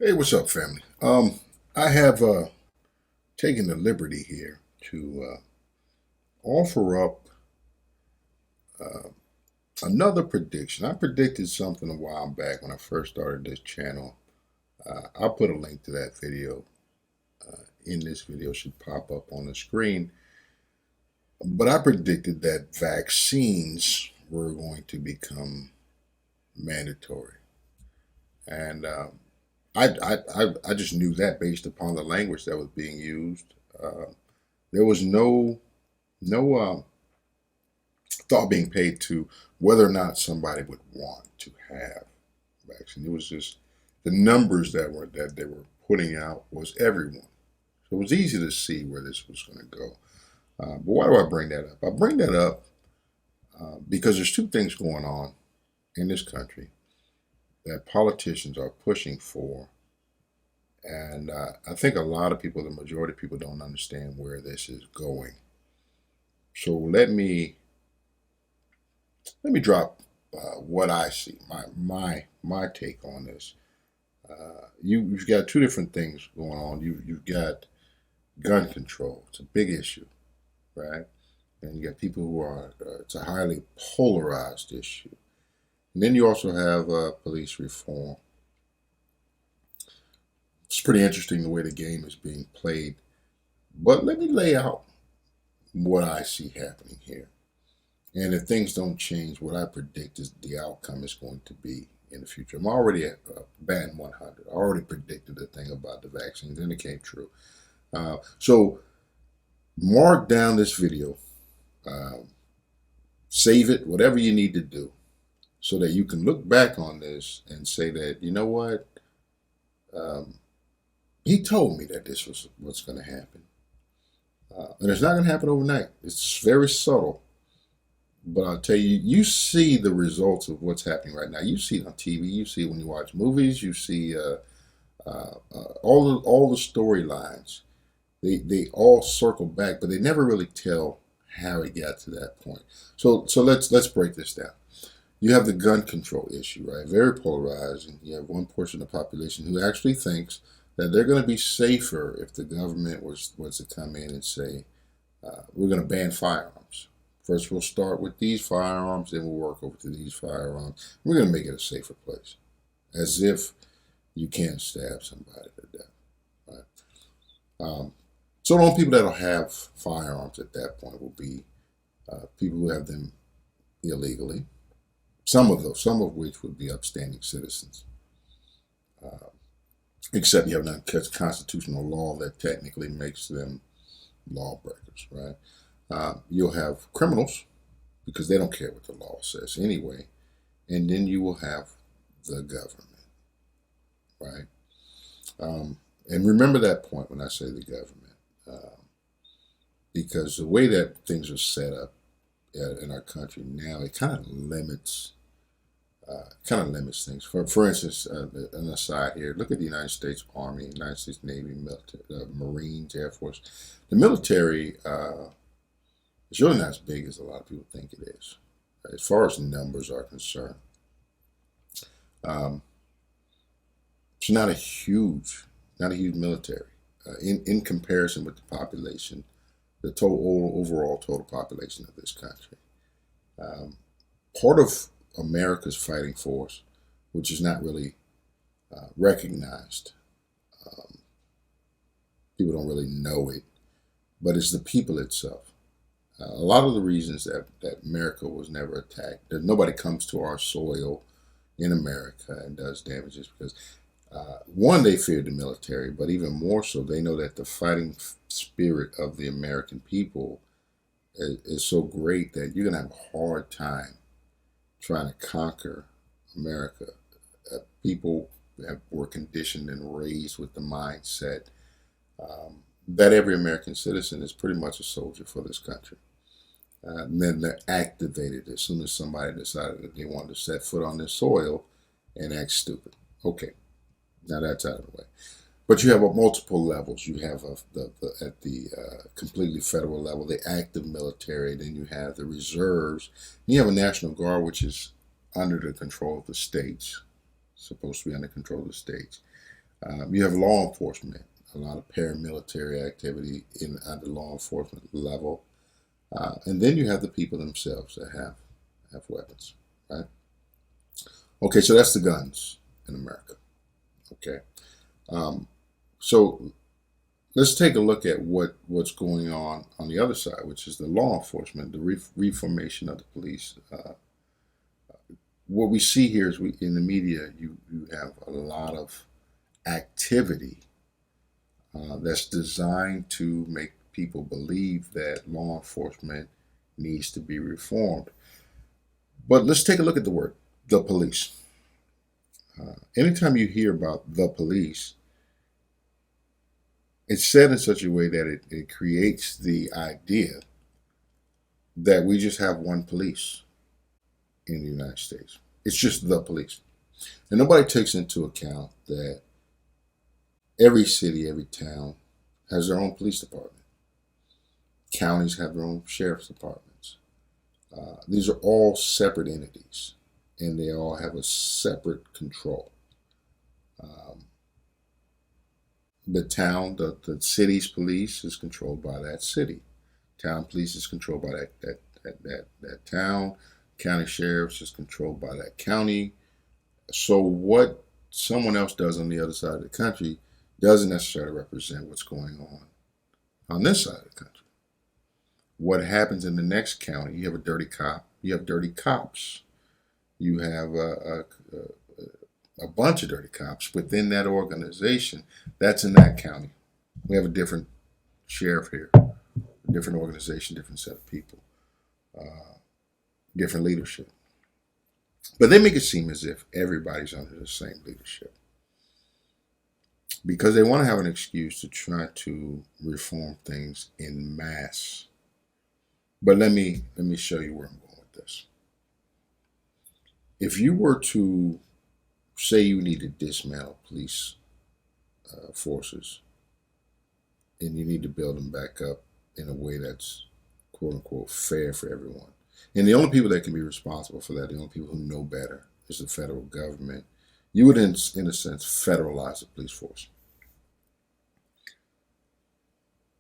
Hey, what's up, family? I have taken the liberty here to offer up uh, another prediction. I predicted something a while back when I first started this channel. I'll put a link to that video in this video, should pop up on the screen. But I predicted that vaccines were going to become mandatory, and I just knew that based upon the language that was being used. There was no thought being paid to whether or not somebody would want to have vaccine. It was just the numbers that they were putting out was everyone. So it was easy to see where this was going to go. But why do I bring that up? I bring that up because there's two things going on in this country that politicians are pushing for, and I think a lot of people, the majority of people, don't understand where this is going. So let me drop what I see, my take on this. You've got two different things going on. You've got gun control. It's a big issue, right? And you got people who are. It's a highly polarized issue. And then you also have police reform. It's pretty interesting the way the game is being played. But let me lay out what I see happening here. And if things don't change, what I predict is the outcome is going to be in the future. I'm already at batting 100. I already predicted the thing about the vaccines, and it came true. So mark down this video, uh, save it, whatever you need to do, so that you can look back on this and say that, you know what, um, he told me that this was what's going to happen. And it's not going to happen overnight. It's very subtle. But I'll tell you, you see the results of what's happening right now. You see it on TV. You see it when you watch movies. You see all the storylines. They all circle back, but they never really tell how it got to that point. So let's break this down. You have the gun control issue, right? Very polarizing. You have one portion of the population who actually thinks that they're going to be safer if the government was to come in and say, we're going to ban firearms. First, we'll start with these firearms, then we'll work over to these firearms. We're going to make it a safer place, as if you can't stab somebody to death. Right? So the only people that'll have firearms at that point will be people who have them illegally. Some of which would be upstanding citizens. Uh, Except you have a constitutional law that technically makes them lawbreakers, right? You'll have criminals because they don't care what the law says anyway, and then you will have the government, right? And remember that point when I say the government, because the way that things are set up in our country now, it kind of limits things. For instance, an aside here, look at the United States Army, United States Navy, military, Marines, Air Force. The military is really not as big as a lot of people think it is, as far as numbers are concerned. Um, it's not a huge military in comparison with the population, the overall total population of this country. Um, Part of America's fighting force, which is not really recognized. Um, People don't really know it, but it's the people itself. A lot of the reasons that America was never attacked, that nobody comes to our soil in America and does damage, is because, one, they feared the military, but even more so, they know that the fighting spirit of the American people is so great that you're going to have a hard time trying to conquer America. People were conditioned and raised with the mindset that every American citizen is pretty much a soldier for this country. And then they're activated as soon as somebody decided that they wanted to set foot on this soil and act stupid. Okay, now that's out of the way. But you have multiple levels. You have at the completely federal level, the active military. Then you have the reserves. You have a National Guard, which is under the control of the states, supposed to be under control of the states. You have law enforcement, a lot of paramilitary activity at the law enforcement level. And then you have the people themselves that have weapons, right? Okay, so that's the guns in America. Okay, um, so let's take a look at what's going on the other side, which is the law enforcement, the reformation of the police. What we see here is in the media, you have a lot of activity that's designed to make people believe that law enforcement needs to be reformed. But let's take a look at the word, the police. Anytime you hear about the police, it's said in such a way that it creates the idea that we just have one police in the United States. It's just the police. And nobody takes into account that every city, every town has their own police department. Counties have their own sheriff's departments. These are all separate entities, and they all have a separate control. Um, the city's police is controlled by that city. Town police is controlled by that town. County sheriffs is controlled by that county. So what someone else does on the other side of the country doesn't necessarily represent what's going on this side of the country. What happens in the next county? You have a dirty cop. You have dirty cops. You have a bunch of dirty cops within that organization. That's in that county. We have a different sheriff here, a different organization, different set of people, different leadership. But they make it seem as if everybody's under the same leadership because they want to have an excuse to try to reform things in mass. But let me show you where I'm going with this. If you were to say you need to dismantle police forces and you need to build them back up in a way that's quote unquote fair for everyone, and the only people that can be responsible for that, the only people who know better, is the federal government, you would, in a sense, federalize the police force.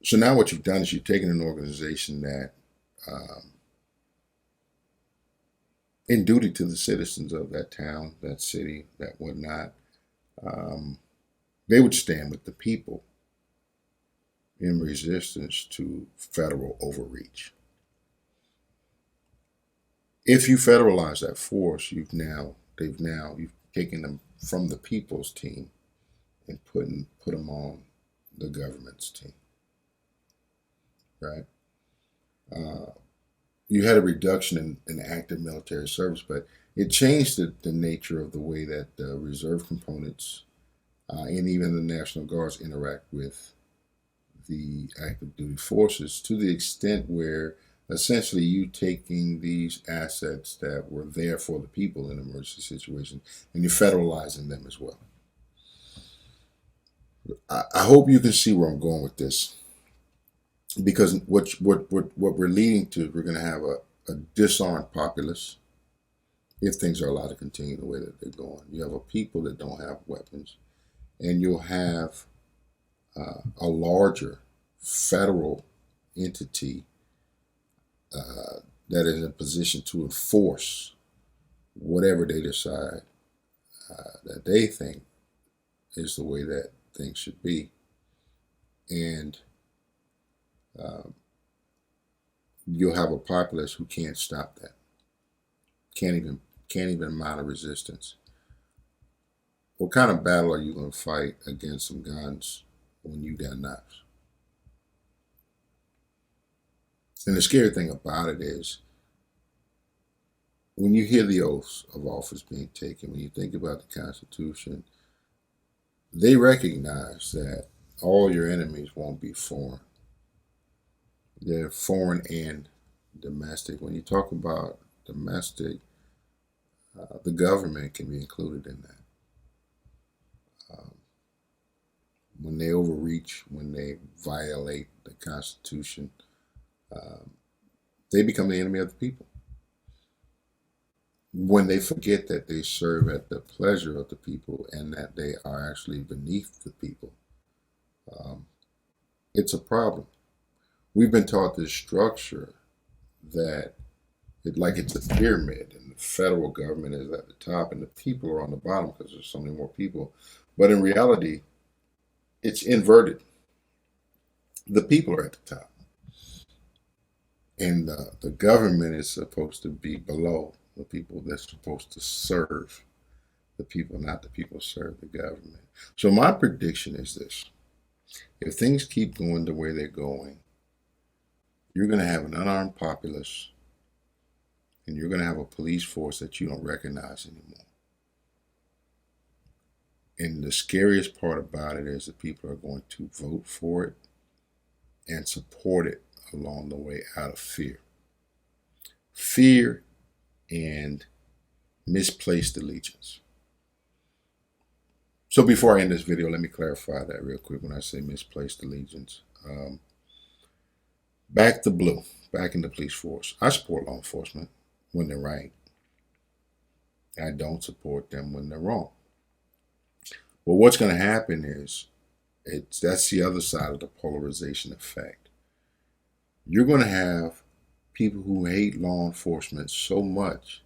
So now what you've done is you've taken an organization that, in duty to the citizens of that town, that city, that whatnot, they would stand with the people in resistance to federal overreach. If you federalize that force, you've taken them from the people's team and put them on the government's team, right? You had a reduction in active military service, but it changed the nature of the way that the reserve components and even the National Guards interact with the active duty forces, to the extent where essentially you taking these assets that were there for the people in emergency situations and you're federalizing them as well. I hope you can see where I'm going with this, because what we're leading to, we're going to have a disarmed populace if things are allowed to continue the way that they're going. You have a people that don't have weapons, and you'll have a larger federal entity that is in a position to enforce whatever they decide that they think is the way that things should be. And you'll have a populace who can't stop that, can't even mount a resistance. What kind of battle are you going to fight against some guns when you got knives? And the scary thing about it is, when you hear the oaths of office being taken, when you think about the Constitution, they recognize that all your enemies won't be foreign. They're foreign and domestic. When you talk about domestic, the government can be included in that. When they overreach, when they violate the Constitution, they become the enemy of the people. when they forget that they serve at the pleasure of the people and that they are actually beneath the people, um, it's a problem. We've been taught this structure that like it's a pyramid and the federal government is at the top and the people are on the bottom because there's so many more people. But in reality, it's inverted. The people are at the top and the government is supposed to be below the people that's supposed to serve the people, not the people serve the government. So my prediction is this: if things keep going the way they're going, you're going to have an unarmed populace and you're going to have a police force that you don't recognize anymore. And the scariest part about it is that people are going to vote for it and support it along the way out of fear. Fear and misplaced allegiance. So before I end this video, let me clarify that real quick when I say misplaced allegiance. Back to blue, back in the police force. I support law enforcement when they're right. I don't support them when they're wrong. Well, what's going to happen is, that's the other side of the polarization effect. You're going to have people who hate law enforcement so much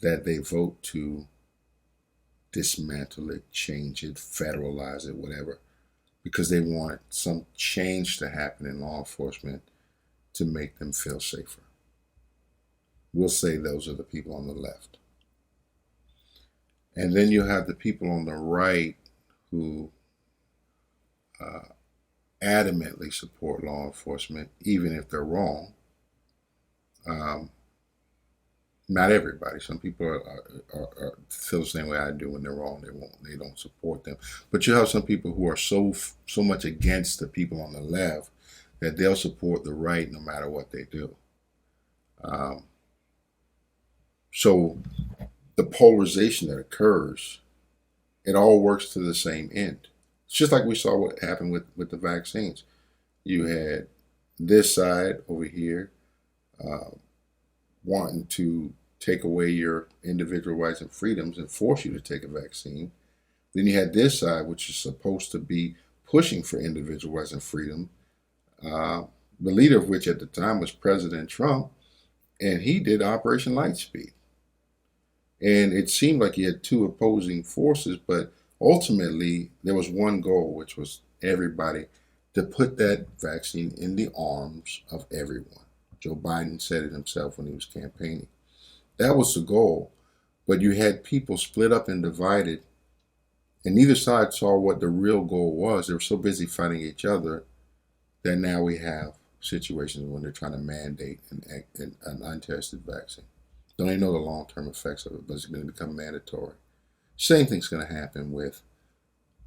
that they vote to dismantle it, change it, federalize it, whatever, because they want some change to happen in law enforcement to make them feel safer. We'll say those are the people on the left. And then you have the people on the right who adamantly support law enforcement, even if they're wrong. Not everybody. Some people feel the same way I do. When they're wrong, they don't support them. But you have some people who are so much against the people on the left that they'll support the right no matter what they do. So the polarization that occurs, it all works to the same end. It's just like we saw what happened with the vaccines. You had this side over here wanting to take away your individual rights and freedoms and force you to take a vaccine. Then you had this side, which is supposed to be pushing for individual rights and freedom, the leader of which at the time was President Trump, and he did Operation Lightspeed. And it seemed like he had two opposing forces, but ultimately there was one goal, which was everybody to put that vaccine in the arms of everyone. Joe Biden said it himself when he was campaigning. That was the goal. But you had people split up and divided, and neither side saw what the real goal was. They were so busy fighting each other that now we have situations when they're trying to mandate an untested vaccine. Don't even know the long-term effects of it, but it's going to become mandatory. Same thing's going to happen with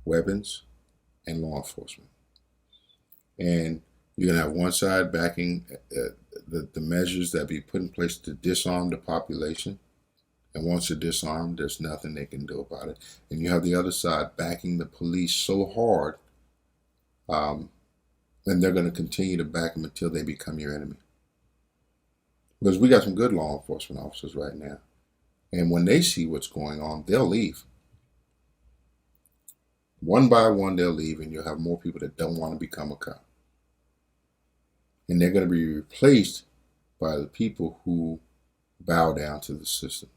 weapons and law enforcement. And you're going to have one side backing the measures that be put in place to disarm the population. And once they're disarmed, there's nothing they can do about it. And you have the other side backing the police so hard, and they're going to continue to back them until they become your enemy. Because we got some good law enforcement officers right now. And when they see what's going on, they'll leave. One by one, they'll leave, and you'll have more people that don't want to become a cop. And they're going to be replaced by the people who bow down to the system.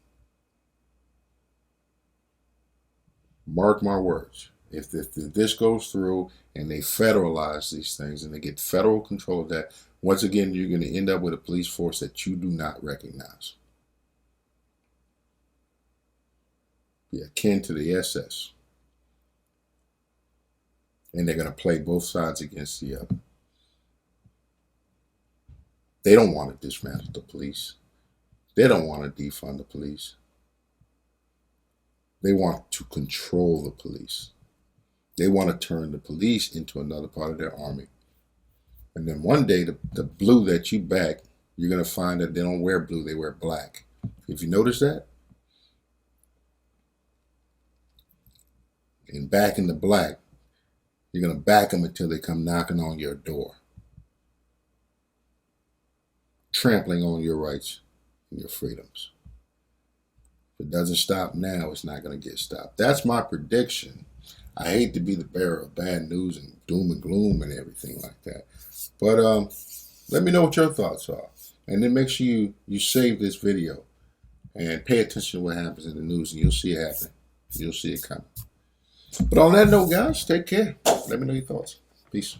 Mark my words. If this goes through and they federalize these things and they get federal control of that, once again, you're going to end up with a police force that you do not recognize. Be akin to the SS. And they're going to play both sides against the other. They don't want to dismantle the police. They don't want to defund the police. They want to control the police. They want to turn the police into another part of their army. And then one day, the blue that you back, you're going to find that they don't wear blue, they wear black. If you notice that, and back in the black, you're going to back them until they come knocking on your door, trampling on your rights and your freedoms. If it doesn't stop now, it's not going to get stopped. That's my prediction. I hate to be the bearer of bad news and doom and gloom and everything like that. But let me know what your thoughts are. And then make sure you save this video and pay attention to what happens in the news, and you'll see it happening. You'll see it coming. But on that note, guys, take care. Let me know your thoughts. Peace.